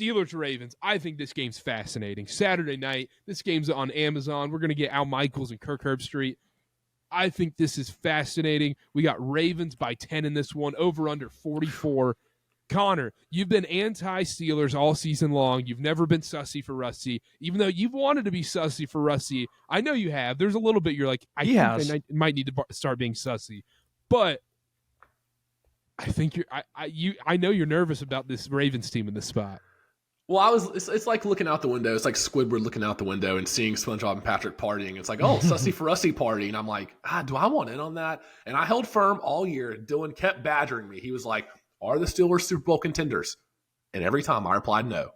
Steelers-Ravens, I think this game's fascinating. Saturday night, this game's on Amazon. We're going to get Al Michaels and Kirk Herbstreit. I think this is fascinating. We got Ravens by 10 in this one, over under 44. Connor, you've been anti-Steelers all season long. You've never been sussy for Rusty, even though you've wanted to be sussy for Rusty. I know you have. There's a little bit you're like, I might need to start being sussy. But I think I know you're nervous about this Ravens team in this spot. Well, it's like looking out the window. It's like Squidward looking out the window and seeing SpongeBob and Patrick partying. It's like, oh, sussy for Rusty party. And I'm like, do I want in on that? And I held firm all year. Dylan kept badgering me. He was like, are the Steelers Super Bowl contenders? And every time I replied no.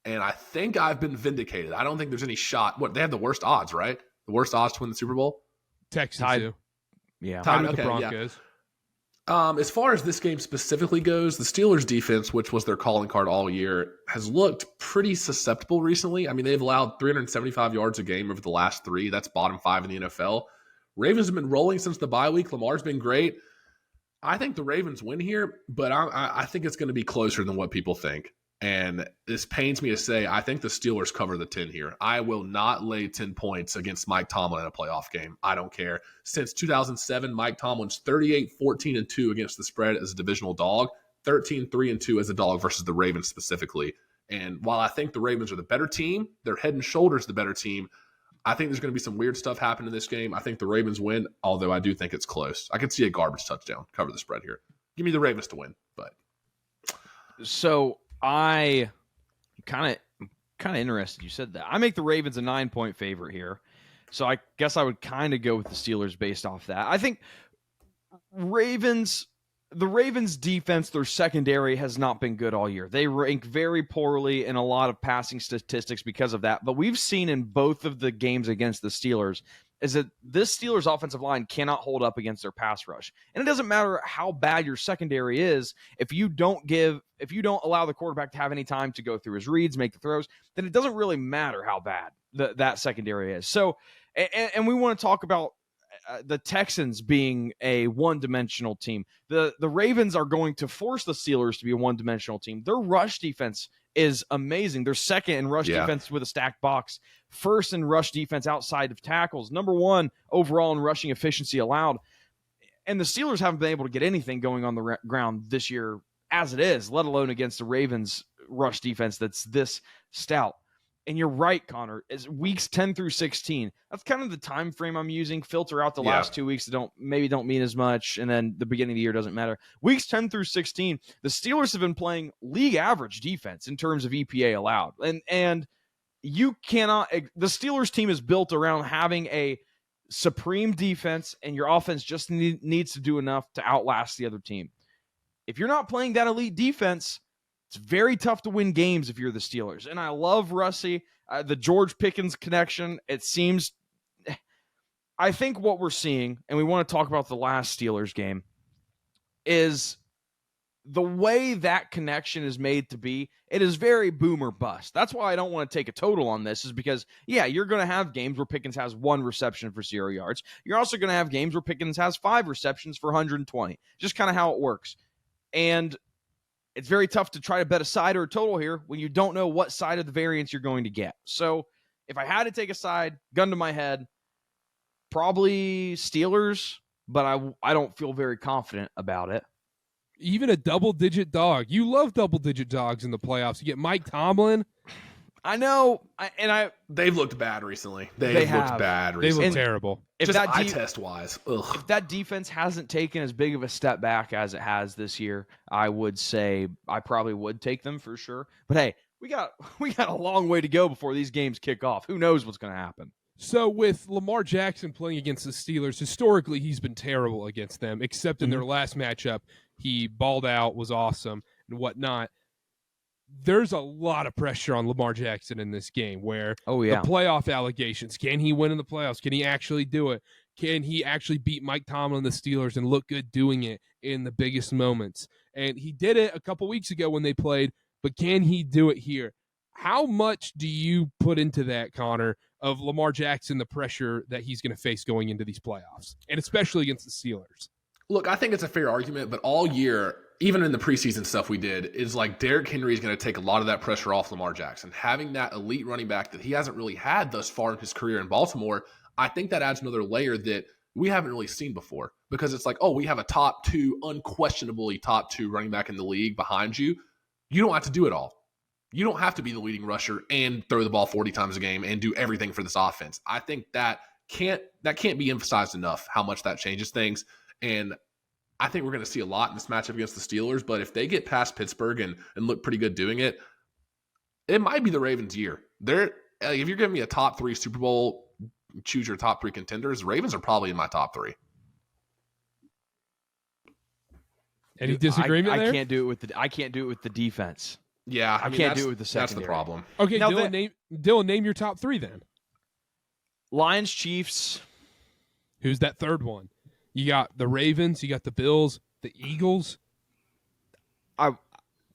And I think I've been vindicated. I don't think there's any shot. What, they have the worst odds, right? The worst odds to win the Super Bowl? Texans do. Yeah. Tied with the Broncos. Yeah. As far as this game specifically goes, the Steelers defense, which was their calling card all year, has looked pretty susceptible recently. I mean, they've allowed 375 yards a game over the last 3. That's bottom 5 in the NFL. Ravens have been rolling since the bye week. Lamar's been great. I think the Ravens win here, but I think it's going to be closer than what people think. And this pains me to say, I think the Steelers cover the 10 here. I will not lay 10 points against Mike Tomlin in a playoff game. I don't care. Since 2007, Mike Tomlin's 38-14-2 against the spread as a divisional dog, 13-3-2 as a dog versus the Ravens specifically. And while I think the Ravens are the better team, they're head and shoulders the better team. I think there's going to be some weird stuff happen in this game. I think the Ravens win, although I do think it's close. I could see a garbage touchdown cover the spread here. Give me the Ravens to win, but so I kind of interested you said that. I make the Ravens a 9-point favorite here. So I guess I would kind of go with the Steelers based off that. I think the Ravens defense, their secondary has not been good all year. They rank very poorly in a lot of passing statistics because of that. But we've seen in both of the games against the Steelers is that this Steelers offensive line cannot hold up against their pass rush. And it doesn't matter how bad your secondary is, if you don't allow the quarterback to have any time to go through his reads, make the throws, then it doesn't really matter how bad that secondary is. So, and we want to talk about the Texans being a one-dimensional team. The Ravens are going to force the Steelers to be a one-dimensional team. Their rush defense is amazing. They're second in rush defense with a stacked box, first in rush defense outside of tackles, number 1 overall in rushing efficiency allowed. And the Steelers haven't been able to get anything going on the ground this year as it is, let alone against the Ravens rush defense that's this stout. And you're right, Connor, is weeks 10 through 16. That's kind of the time frame I'm using. Filter out the last 2 weeks that don't mean as much, and then the beginning of the year doesn't matter. Weeks 10 through 16, the Steelers have been playing league average defense in terms of EPA allowed. And you cannot – the Steelers team is built around having a supreme defense, and your offense just needs to do enough to outlast the other team. If you're not playing that elite defense – it's very tough to win games if you're the Steelers. And I love Russie, the George Pickens connection. It seems, I think what we're seeing, and we want to talk about the last Steelers game, is the way that connection is made to be, it is very boom or bust. That's why I don't want to take a total on this, is because, you're going to have games where Pickens has 1 reception for 0 yards. You're also going to have games where Pickens has 5 receptions for 120. Just kind of how it works. And it's very tough to try to bet a side or a total here when you don't know what side of the variance you're going to get. So if I had to take a side, gun to my head, probably Steelers, but I don't feel very confident about it. Even a double-digit dog. You love double-digit dogs in the playoffs. You get Mike Tomlin. I know, they've looked bad recently. They look terrible. Just eye test wise. If that defense hasn't taken as big of a step back as it has this year, I would say I probably would take them for sure. But hey, we got a long way to go before these games kick off. Who knows what's going to happen? So with Lamar Jackson playing against the Steelers, historically he's been terrible against them, except in their last matchup. He balled out, was awesome, and whatnot. There's a lot of pressure on Lamar Jackson in this game where the playoff allegations, can he win in the playoffs? Can he actually do it? Can he actually beat Mike Tomlin and the Steelers and look good doing it in the biggest moments? And he did it a couple weeks ago when they played, but can he do it here? How much do you put into that, Connor, of Lamar Jackson, the pressure that he's going to face going into these playoffs, and especially against the Steelers? Look, I think it's a fair argument, but all year even in the preseason stuff we did, is like Derrick Henry is going to take a lot of that pressure off Lamar Jackson. Having that elite running back that he hasn't really had thus far in his career in Baltimore, I think that adds another layer that we haven't really seen before, because it's like, oh, we have a top two, unquestionably top two running back in the league behind you. You don't have to do it all. You don't have to be the leading rusher and throw the ball 40 times a game and do everything for this offense. I think that can't be emphasized enough, how much that changes things. And I think we're going to see a lot in this matchup against the Steelers, but if they get past Pittsburgh and look pretty good doing it, it might be the Ravens' year. If you're giving me a top 3 Super Bowl, choose your top 3 contenders, Ravens are probably in my top 3. Any disagreement there? I can't do it with the defense. Yeah, I can't do it with the secondary. That's the problem. Okay, Now Dylan, name your top 3 then. Lions, Chiefs. Who's that third one? You got the Ravens, you got the Bills, the Eagles,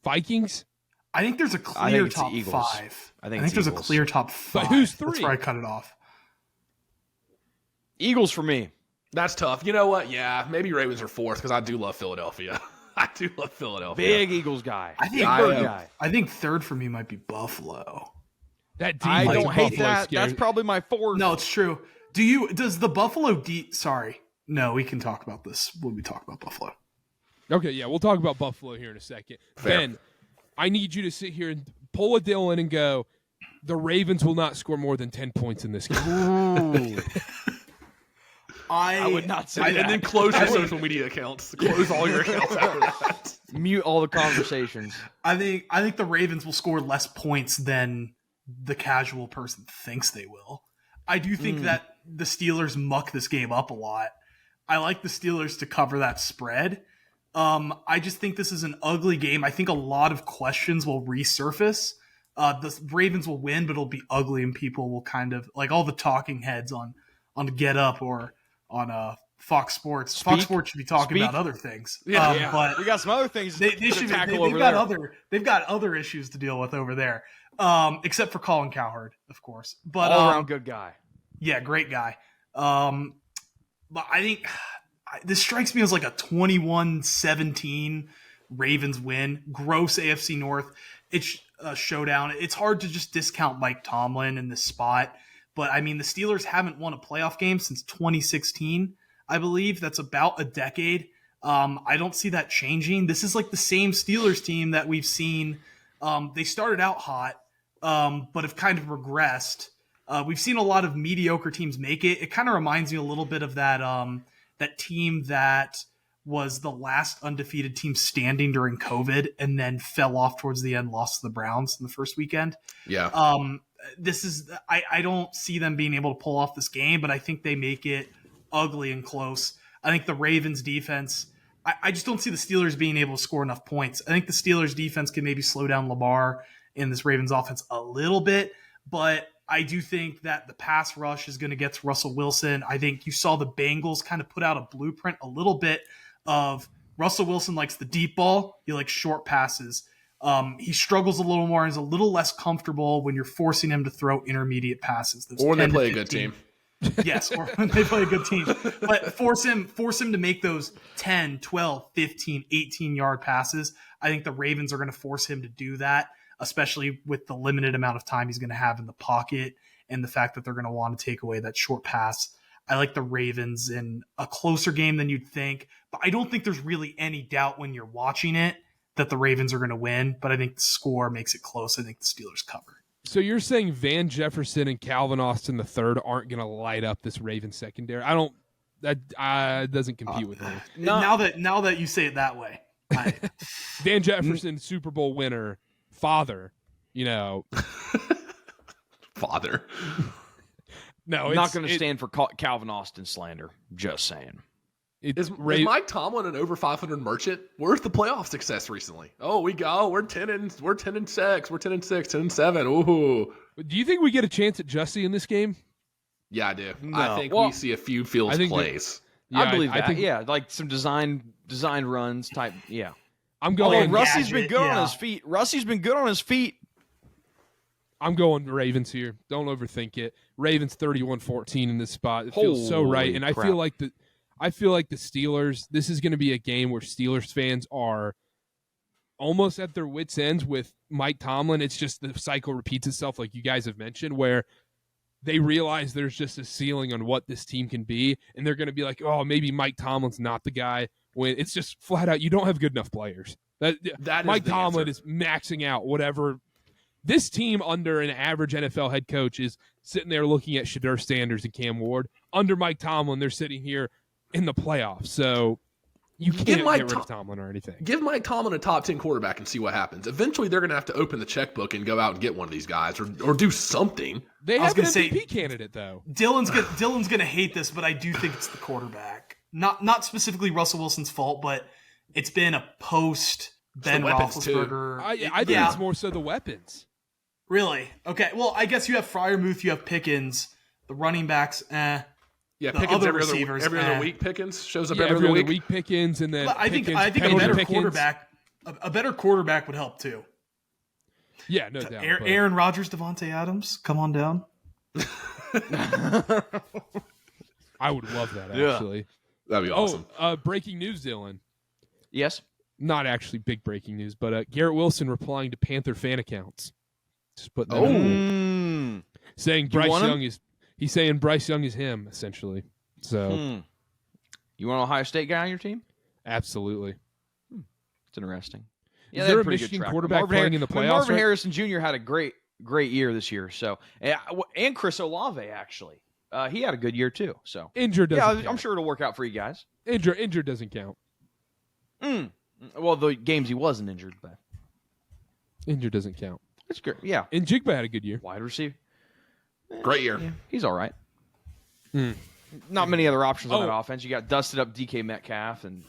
Vikings. I think there's a clear top the 5. I think there's Eagles. a clear top 5. But who's 3? That's where I cut it off. Eagles for me. That's tough. You know what? Yeah, maybe Ravens are 4th because I do love Philadelphia. I do love Philadelphia. Big Eagles guy. I think third for me might be Buffalo. That I defense don't of hate Buffalo's that. scary. That's probably my 4th. No, it's true. Does the Buffalo sorry. No, we can talk about this when we talk about Buffalo. Okay, yeah, we'll talk about Buffalo here in a second. Fair. Ben, I need you to sit here and pull a Dylan and go, the Ravens will not score more than 10 points in this game. I would not say that. And then close your social media accounts. Close all your accounts after that. Mute all the conversations. I think the Ravens will score less points than the casual person thinks they will. I do think that the Steelers muck this game up a lot. I like the Steelers to cover that spread. I just think this is an ugly game. I think a lot of questions will resurface. The Ravens will win, but it'll be ugly, and people will kind of like all the talking heads on Get Up or on Fox Sports. Fox Sports should be talking about other things. Yeah, but we got some other things. They've got other issues to deal with over there. Except for Colin Cowherd, of course. But all around good guy. Yeah, great guy. But I think this strikes me as like a 21-17 Ravens win. Gross AFC North. It's a showdown. It's hard to just discount Mike Tomlin in this spot. But, I mean, the Steelers haven't won a playoff game since 2016, I believe. That's about a decade. I don't see that changing. This is like the same Steelers team that we've seen. They started out hot, but have kind of regressed. We've seen a lot of mediocre teams make it. It kind of reminds me a little bit of that that team that was the last undefeated team standing during COVID and then fell off towards the end, lost to the Browns in the first weekend. Yeah. I don't see them being able to pull off this game, but I think they make it ugly and close. I think the Ravens defense, I just don't see the Steelers being able to score enough points. I think the Steelers defense can maybe slow down Lamar in this Ravens offense a little bit, but I do think that the pass rush is going to get to Russell Wilson. I think you saw the Bengals kind of put out a blueprint a little bit of Russell Wilson likes the deep ball. He likes short passes. He struggles a little more and is a little less comfortable when you're forcing him to throw intermediate passes. Or when they play a good team. Yes, or when they play a good team. But force him to make those 10, 12, 15, 18-yard passes. I think the Ravens are going to force him to do that, especially with the limited amount of time he's going to have in the pocket and the fact that they're going to want to take away that short pass. I like the Ravens in a closer game than you'd think, but I don't think there's really any doubt when you're watching it that the Ravens are going to win, but I think the score makes it close. I think the Steelers cover. So you're saying Van Jefferson and Calvin Austin III aren't going to light up this Ravens secondary? That doesn't compute with me. Now that you say it that way. Van Jefferson, Super Bowl winner, father, Father. No, I'm not going to stand for Calvin Austin slander. Just saying. Is Mike Tomlin an over 500 merchant? Where's the playoff success recently? Oh, we're 10 and 6. We're 10 and 10 and 7. Ooh. Do you think we get a chance at Jussie in this game? Yeah, I do. No. I think we see a few Fields plays. I believe that. Like some design runs type. Yeah. I'm going. Russie's been good on his feet. Russie's been good on his feet. I'm going Ravens here. Don't overthink it. Ravens 31-14 in this spot. It feels so right, and crap. I feel like the Steelers. This is going to be a game where Steelers fans are almost at their wits' ends with Mike Tomlin. It's just the cycle repeats itself, like you guys have mentioned, where they realize there's just a ceiling on what this team can be, and they're going to be like, oh, maybe Mike Tomlin's not the guy. When it's just flat out, you don't have good enough players. That Mike Tomlin is maxing out whatever. This team under an average NFL head coach is sitting there looking at Shadur Sanders and Cam Ward. Under Mike Tomlin, they're sitting here in the playoffs. So you can't get rid of Tomlin or anything. Give Mike Tomlin a top 10 quarterback and see what happens. Eventually, they're going to have to open the checkbook and go out and get one of these guys or do something. They have an MVP candidate, though. Dylan's going to hate this, but I do think it's the quarterback. Not specifically Russell Wilson's fault, but it's been a post-Ben Roethlisberger. I think it's more so the weapons. Really? Okay. Well, I guess you have Freiermuth, you have Pickens, the running backs, Yeah, the Pickens other every receivers, other week. Pickens shows up every every other week. week. Pickens, and then but I think a better quarterback would help too. Yeah, no doubt. Aaron Rodgers, Devontae Adams, come on down. I would love that, actually. That'd be awesome. Breaking news, Dylan. Yes. Not actually big breaking news, but Garrett Wilson replying to Panther fan accounts. Just putting that out. Saying he's saying Bryce Young is him, essentially. So you want an Ohio State guy on your team? Absolutely. It's interesting. Is there a Michigan quarterback playing in the playoffs? Marvin Harrison Jr. had a great year this year. So and Chris Olave actually, he had a good year too. So injured doesn't count. I'm sure it'll work out for you guys. Injured doesn't count. Well, the games he wasn't injured, but injured doesn't count. That's great. Yeah, and Jigba had a good year. Wide receiver, great year. Yeah, he's all right. Not many other options on that offense. You got dusted up DK Metcalf, and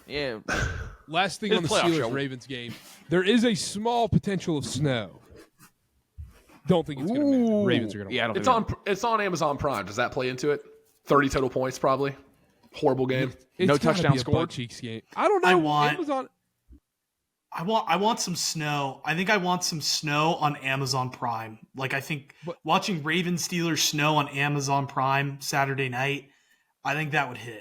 Last thing on the Steelers-Ravens game, there is a small potential of snow. Don't think it's going to matter. Ravens are going to win. It's on Amazon Prime. Does that play into it? 30 total points, probably. Horrible game. No touchdown scored. Cheeks game. I don't know. I want some snow. I think I want some snow on Amazon Prime. Like, I think watching Ravens Steelers snow on Amazon Prime Saturday night, I think that would hit.